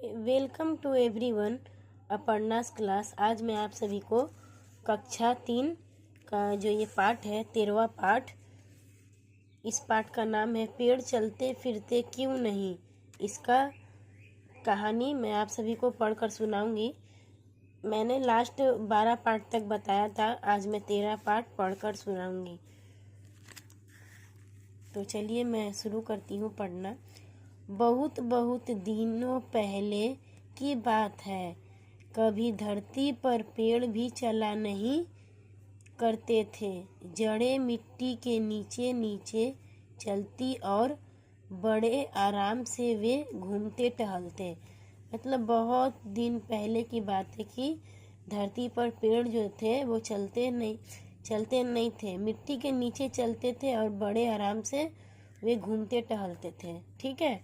Welcome to everyone Aparna's class. आज मैं आप सभी को कक्षा 3 का जो ये पाठ है 13वां पाठ, इस पाठ का नाम है पेड़ चलते फिरते क्यों नहीं। इसका कहानी मैं आप सभी को पढ़कर सुनाऊंगी। मैंने लास्ट 12 पाठ तक बताया था, आज मैं 13 पाठ पढ़कर सुनाऊंगी। तो चलिए मैं शुरू करती हूँ पढ़ना। बहुत बहुत दिनों पहले की बात है, कभी धरती पर पेड़ भी चला नहीं करते थे। जड़ें मिट्टी के नीचे नीचे चलती और बड़े आराम से वे घूमते टहलते। मतलब बहुत दिन पहले की बात है कि धरती पर पेड़ जो थे वो चलते नहीं थे, मिट्टी के नीचे चलते थे और बड़े आराम से वे घूमते टहलते थे। ठीक है,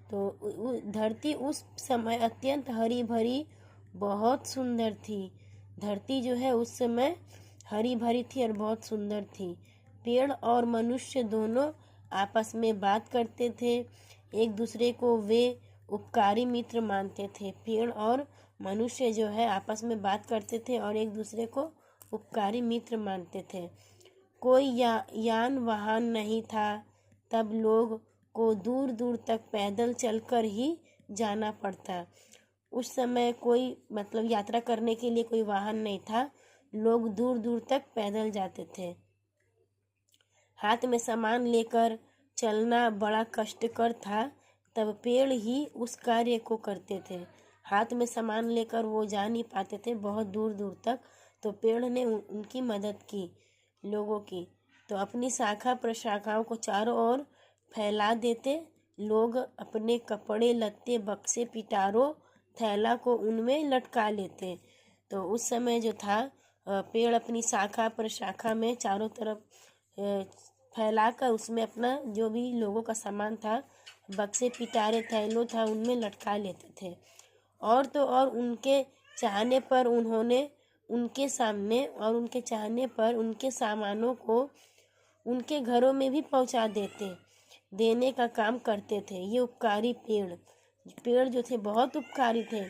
तो धरती उस समय अत्यंत हरी भरी बहुत सुंदर थी। धरती जो है उस समय हरी भरी थी और बहुत सुंदर थी। पेड़ और मनुष्य दोनों आपस में बात करते थे, एक दूसरे को वे उपकारी मित्र मानते थे। पेड़ और मनुष्य जो है आपस में बात करते थे और एक दूसरे को उपकारी मित्र मानते थे। कोई यान वाहन नहीं था, तब लोग को दूर दूर तक पैदल चलकर ही जाना पड़ता। उस समय कोई यात्रा करने के लिए कोई वाहन नहीं था, लोग दूर दूर तक पैदल जाते थे। हाथ में सामान लेकर चलना बड़ा कष्टकर था, तब पेड़ ही उस कार्य को करते थे। हाथ में सामान लेकर वो जा नहीं पाते थे बहुत दूर दूर तक, तो पेड़ ने उनकी मदद की, लोगों की। तो अपनी शाखा प्रशाखाओं को चारों ओर फैला देते। लोग अपने कपड़े लत्ते बक्से पिटारों थैला को उनमें लटका लेते। तो उस समय जो था पेड़ अपनी शाखा प्रशाखा में चारों तरफ फैलाकर उसमें अपना जो भी लोगों का सामान था, बक्से पिटारे थैलों था, उनमें लटका लेते थे। और तो और उनके चाहने पर उन्होंने उनके सामने और उनके चाहने पर उनके सामानों को उनके घरों में भी पहुंचा देने का काम करते थे। ये उपकारी पेड़ जो थे बहुत उपकारी थे,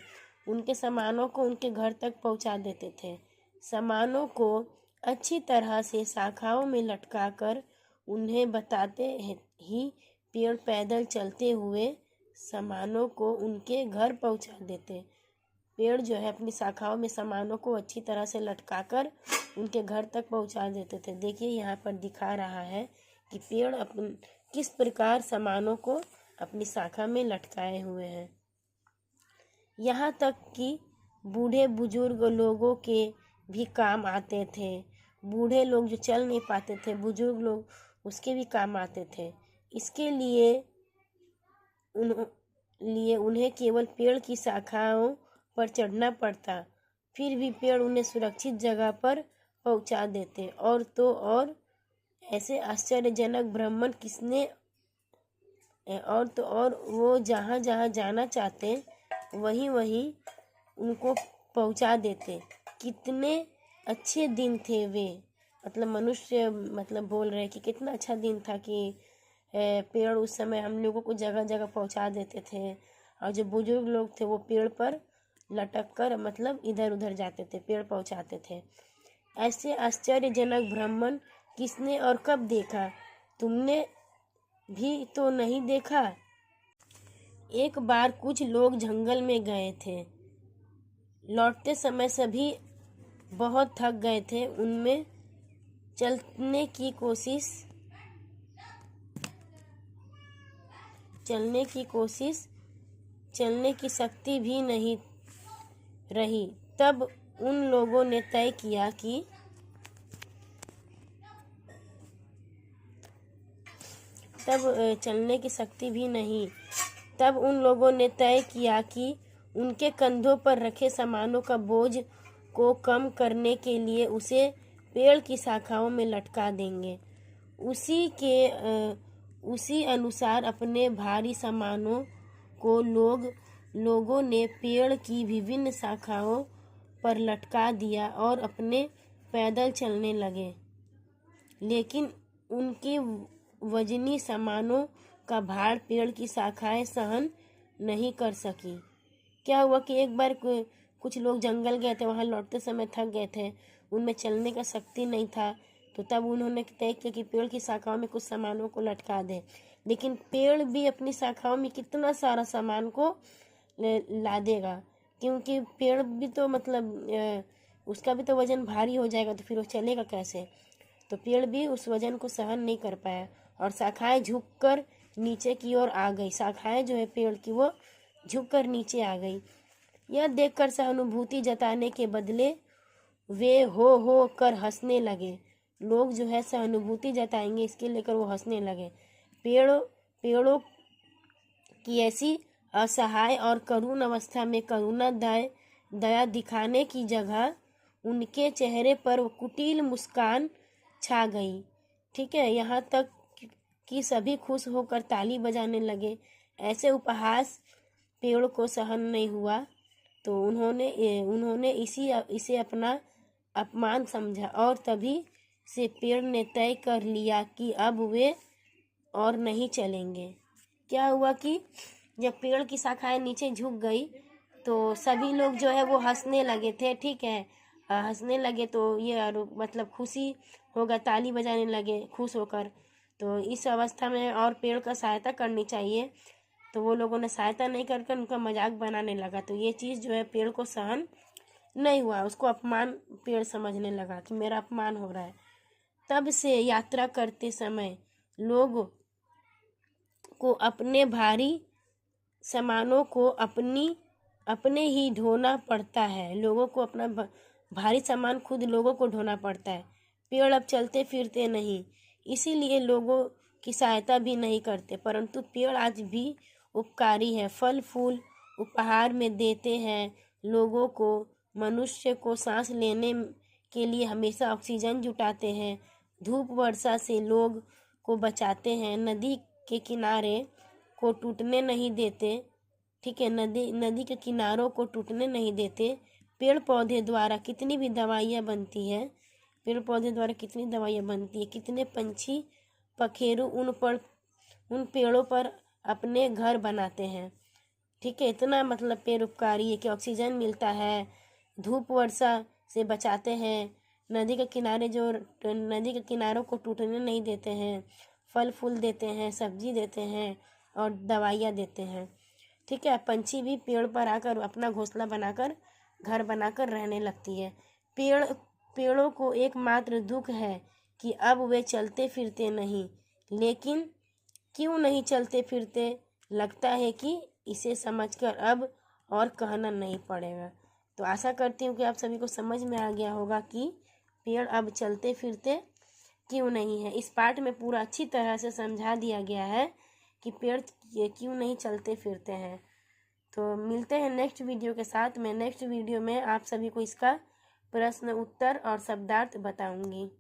उनके सामानों को उनके घर तक पहुंचा देते थे। सामानों को अच्छी तरह से शाखाओं में लटकाकर उन्हें बताते ही पेड़ पैदल चलते हुए सामानों को उनके घर पहुंचा देते। पेड़ जो है अपनी शाखाओं में सामानों को अच्छी तरह से लटकाकर उनके घर तक पहुंचा देते थे। देखिए यहाँ पर दिखा रहा है कि पेड़ किस प्रकार सामानों को अपनी शाखा में लटकाए हुए हैं। यहाँ तक कि बूढ़े बुजुर्ग लोगों के भी काम आते थे। बूढ़े लोग जो चल नहीं पाते थे, बुजुर्ग लोग, उसके भी काम आते थे। इसके लिए उन्हें केवल पेड़ की शाखाओं पर चढ़ना पड़ता, फिर भी पेड़ उन्हें सुरक्षित जगह पर पहुंचा देते। और तो और ऐसे आश्चर्यजनक भ्रमण और तो और वो जहाँ जहाँ जाना चाहते वहीं वहीं उनको पहुंचा देते। कितने अच्छे दिन थे वे। मनुष्य बोल रहे कि कितना अच्छा दिन था कि पेड़ उस समय हम लोगों को जगह जगह पहुंचा देते थे, और जो बुजुर्ग लोग थे वो पेड़ पर लटक कर इधर उधर जाते थे, पेड़ पहुंचाते थे। ऐसे आश्चर्यजनक भ्रमण किसने और कब देखा? तुमने भी तो नहीं देखा। एक बार कुछ लोग जंगल में गए थे। लौटते समय सभी बहुत थक गए थे। उनमें चलने की शक्ति भी नहीं रही। तब उन लोगों ने तय किया कि उनके कंधों पर रखे सामानों का बोझ को कम करने के लिए उसे पेड़ की शाखाओं में लटका देंगे। उसी अनुसार अपने भारी सामानों को लोगों ने पेड़ की विभिन्न शाखाओं पर लटका दिया और अपने पैदल चलने लगे। लेकिन उनकी वजनी सामानों का भार पेड़ की शाखाएं सहन नहीं कर सकी। क्या हुआ कि एक बार कुछ लोग जंगल गए थे, वहाँ लौटते समय थक गए थे, उनमें चलने का शक्ति नहीं था। तो तब उन्होंने तय किया कि पेड़ की शाखाओं में कुछ सामानों को लटका दें। लेकिन पेड़ भी अपनी शाखाओं में कितना सारा सामान को ला देगा, क्योंकि पेड़ भी तो मतलब उसका भी तो वजन भारी हो जाएगा, तो फिर वो चलेगा कैसे। तो पेड़ भी उस वजन को सहन नहीं कर पाया और शाखाएं झुककर नीचे की ओर आ गई। शाखाएं जो है पेड़ की वो झुककर नीचे आ गई। यह देखकर सहानुभूति जताने के बदले वे हो कर हंसने लगे। लोग जो है सहानुभूति जताएंगे इसके लेकर वो हंसने लगे। पेड़ों की ऐसी असहाय और करुण अवस्था में करुणा दया दिखाने की जगह उनके चेहरे पर वो कुटिल मुस्कान छा गई। ठीक है, यहाँ तक कि सभी खुश होकर ताली बजाने लगे। ऐसे उपहास पेड़ को सहन नहीं हुआ, तो उन्होंने इसे अपना अपमान समझा और तभी से पेड़ ने तय कर लिया कि अब वे और नहीं चलेंगे। क्या हुआ कि जब पेड़ की शाखाएं नीचे झुक गई तो सभी लोग जो है वो हंसने लगे थे। ठीक है, हंसने लगे तो ये मतलब खुशी होगा, ताली बजाने लगे खुश होकर। तो इस अवस्था में और पेड़ का सहायता करनी चाहिए, तो वो लोगों ने सहायता नहीं करके उनका मजाक बनाने लगा। तो ये चीज़ जो है पेड़ को सहन नहीं हुआ, उसको अपमान पेड़ समझने लगा कि मेरा अपमान हो रहा है। तब से यात्रा करते समय लोग को अपने भारी सामानों को अपने ही ढोना पड़ता है। लोगों को अपना भारी सामान खुद लोगों को ढोना पड़ता है। पेड़ अब चलते फिरते नहीं, इसीलिए लोगों की सहायता भी नहीं करते, परंतु पेड़ आज भी उपकारी है। फल फूल उपहार में देते हैं लोगों को, मनुष्य को सांस लेने के लिए हमेशा ऑक्सीजन जुटाते हैं, धूप वर्षा से लोग को बचाते हैं, नदी के किनारे को टूटने नहीं देते। ठीक है, नदी के किनारों को टूटने नहीं देते। पेड़ पौधे द्वारा कितनी भी दवाइयाँ बनती है, पेड़ पौधे द्वारा कितनी दवाइयाँ बनती है, कितने पंछी पखेरु उन पेड़ों पर अपने घर बनाते हैं। ठीक है, इतना मतलब पेड़ उपकारी है कि ऑक्सीजन मिलता है, धूप वर्षा से बचाते हैं, नदी के किनारों को टूटने नहीं देते हैं, फल फूल देते हैं, सब्जी देते हैं और दवाइयाँ देते हैं। ठीक है, पंछी भी पेड़ पर आकर अपना घोंसला बनाकर घर बनाकर रहने लगती है। पेड़ों को एकमात्र दुख है कि अब वे चलते फिरते नहीं। लेकिन क्यों नहीं चलते फिरते, लगता है कि इसे समझकर अब और कहना नहीं पड़ेगा। तो आशा करती हूँ कि आप सभी को समझ में आ गया होगा कि पेड़ अब चलते फिरते क्यों नहीं है। इस पाठ में पूरा अच्छी तरह से समझा दिया गया है कि पेड़ क्यों नहीं चलते फिरते हैं। तो मिलते हैं नेक्स्ट वीडियो के साथ। मैं नेक्स्ट वीडियो में आप सभी को इसका प्रश्न उत्तर और शब्दार्थ बताऊंगी।